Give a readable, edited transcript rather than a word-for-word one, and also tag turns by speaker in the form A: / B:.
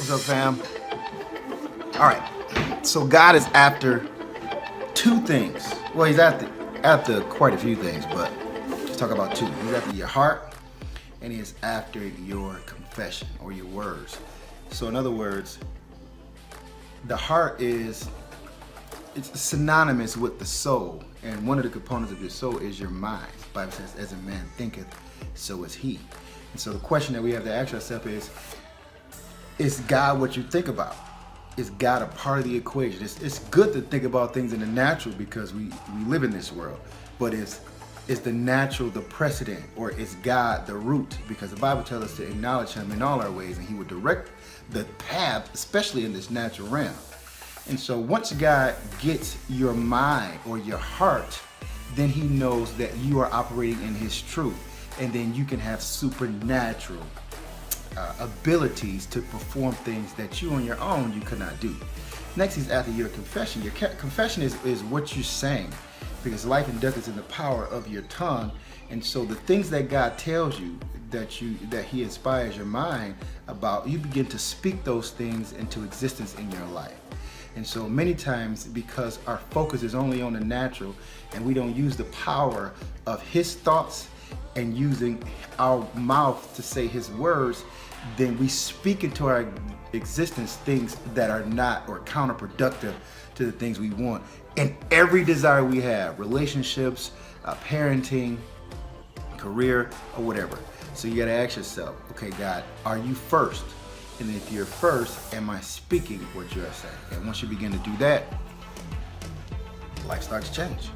A: What's up, fam? All right. So God is after two things. Well, he's after quite a few things, but let's talk about two. He's after your heart, and he is after your confession or your words. So, in other words, the heart it's synonymous with the soul, and one of the components of your soul is your mind. The Bible says, "As a man thinketh, so is he." And so, the question that we have to ask ourselves is God what you think about? Is God a part of the equation? It's good to think about things in the natural because we live in this world, but is the natural the precedent, or is God the root? Because the Bible tells us to acknowledge him in all our ways, and he would direct the path, especially in this natural realm. And so once God gets your mind or your heart, then he knows that you are operating in his truth, and then you can have supernatural abilities to perform things that you on your own you could not do. Next is after your confession. Your confession is what you're saying, because life and death is in the power of your tongue. And so the things that God tells you that he inspires your mind about, you begin to speak those things into existence in your life. And so many times, because our focus is only on the natural and we don't use the power of his thoughts and using our mouth to say his words, then we speak into our existence things that are not, or counterproductive to the things we want. And every desire we have, relationships, parenting, career, or whatever. So you gotta ask yourself, okay, God, are you first? And if you're first, am I speaking what you're saying? And once you begin to do that, life starts to change.